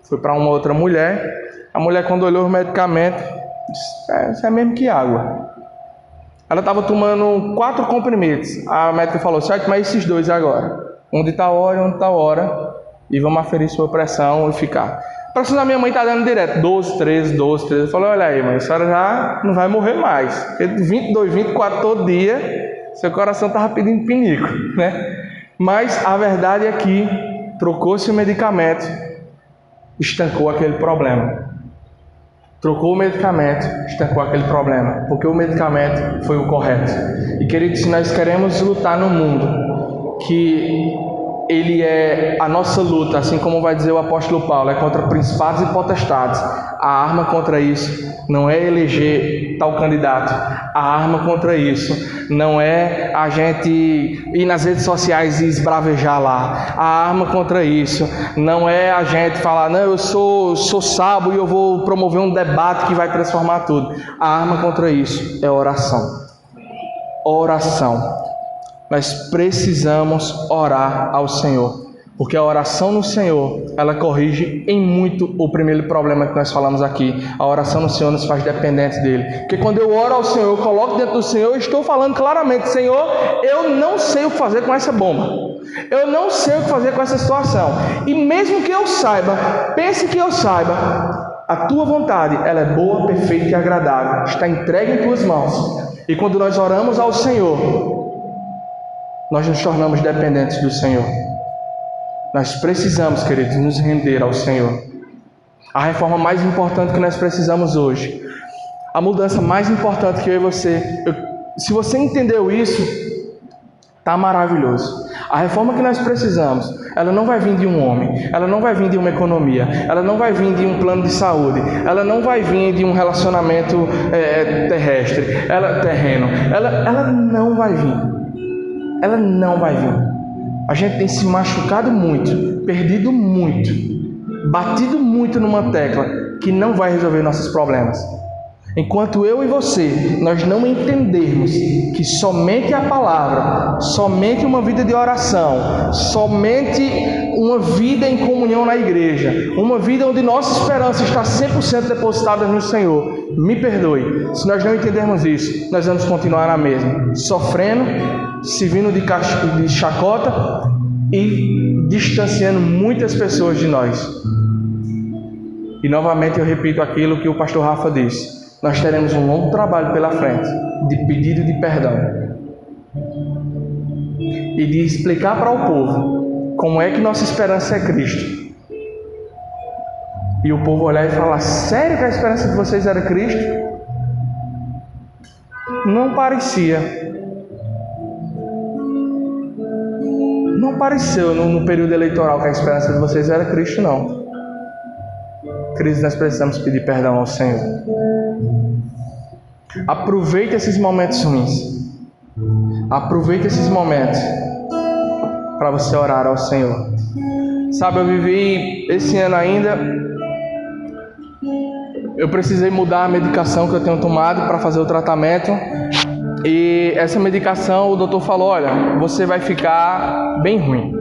Foi para uma outra mulher. A mulher, quando olhou os medicamentos, disse, isso é mesmo que água. Ela estava tomando 4 comprimidos. A médica falou, você vai tomar esses 2 agora. Um de tal hora e um de tal hora. E vamos aferir sua pressão e ficar. A pressão da minha mãe está dando direto, 12, 13, 12, 13. Eu falei, olha aí, mãe, a senhora já não vai morrer mais. Porque 22, 24 todo dia, seu coração estava pedindo pinico, né? Mas a verdade é que trocou-se o medicamento, estancou aquele problema. Trocou o medicamento, estancou aquele problema. Porque o medicamento foi o correto. E queridos, se nós queremos lutar no mundo, que ele é a nossa luta, assim como vai dizer o apóstolo Paulo, é contra principados e potestades. A arma contra isso não é eleger tal candidato. A arma contra isso não é a gente ir nas redes sociais e esbravejar lá. A arma contra isso não é a gente falar, não, eu sou sábio e eu vou promover um debate que vai transformar tudo. A arma contra isso é oração. Oração. Nós precisamos orar ao Senhor, porque a oração no Senhor, ela corrige em muito o primeiro problema que nós falamos aqui. A oração no Senhor nos faz dependentes dele. Porque quando eu oro ao Senhor, eu coloco dentro do Senhor, eu estou falando claramente, Senhor, eu não sei o que fazer com essa bomba. Eu não sei o que fazer com essa situação. E mesmo que eu saiba, pense que eu saiba, a tua vontade, ela é boa, perfeita e agradável. Está entregue em tuas mãos. E quando nós oramos ao Senhor, nós nos tornamos dependentes do Senhor. Nós precisamos, queridos, nos render ao Senhor. A reforma mais importante que nós precisamos hoje, a mudança mais importante que eu e você, se você entendeu isso, está maravilhoso. A reforma que nós precisamos, ela não vai vir de um homem, ela não vai vir de uma economia, ela não vai vir de um plano de saúde, ela não vai vir de um relacionamento terrestre, terreno, ela não vai vir. Ela não vai vir. A gente tem se machucado muito, perdido muito, batido muito numa tecla que não vai resolver nossos problemas. Enquanto eu e você, nós não entendermos que somente a palavra, somente uma vida de oração, somente uma vida em comunhão na igreja, uma vida onde nossa esperança está 100% depositada no Senhor, me perdoe, se nós não entendermos isso, nós vamos continuar na mesma, sofrendo, servindo de chacota e distanciando muitas pessoas de nós. E novamente eu repito aquilo que o pastor Rafa disse. Nós teremos um longo trabalho pela frente de pedido de perdão e de explicar para o povo como é que nossa esperança é Cristo. E o povo olhar e falar, sério que a esperança de vocês era Cristo? Não parecia. Não pareceu no período eleitoral que a esperança de vocês era Cristo, não. Cristo, nós precisamos pedir perdão ao Senhor. Aproveite esses momentos ruins. Aproveite esses momentos para você orar ao Senhor. Sabe, eu vivi esse ano ainda. Eu precisei mudar a medicação que eu tenho tomado para fazer o tratamento. E essa medicação, o doutor falou, olha, você vai ficar bem ruim.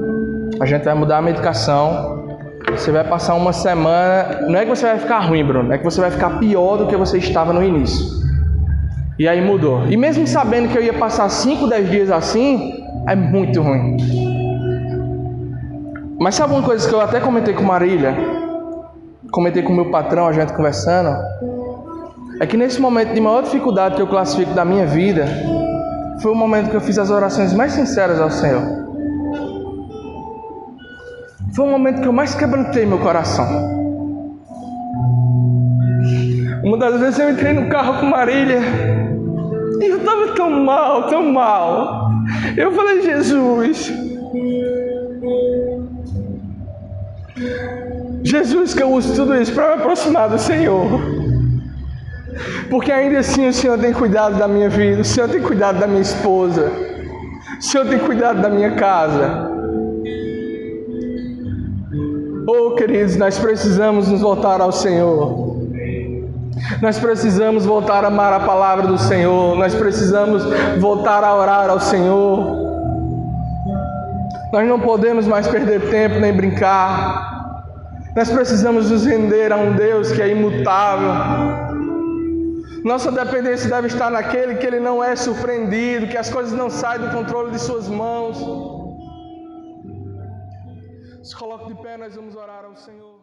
A gente vai mudar a medicação. Você vai passar uma semana. Não é que você vai ficar ruim, Bruno. É que você vai ficar pior do que você estava no início. E aí mudou. E mesmo sabendo que eu ia passar 5, 10 dias assim, é muito ruim. Mas sabe uma coisa que eu até comentei com Marília? Comentei com o meu patrão, a gente conversando. É que nesse momento de maior dificuldade que eu classifico da minha vida, foi o momento que eu fiz as orações mais sinceras ao Senhor. Foi o momento que eu mais quebrantei meu coração. Uma das vezes eu entrei no carro com Marília e eu estava tão mal, tão mal. Eu falei, Jesus, que eu uso tudo isso para me aproximar do Senhor. Porque ainda assim o Senhor tem cuidado da minha vida, o Senhor tem cuidado da minha esposa, o Senhor tem cuidado da minha casa. Oh, queridos, nós precisamos nos voltar ao Senhor. Nós precisamos voltar a amar a palavra do Senhor. Nós precisamos voltar a orar ao Senhor. Nós não podemos mais perder tempo nem brincar. Nós precisamos nos render a um Deus que é imutável. Nossa dependência deve estar naquele que Ele não é surpreendido, que as coisas não saem do controle de suas mãos. Se coloque de pé, nós vamos orar ao Senhor.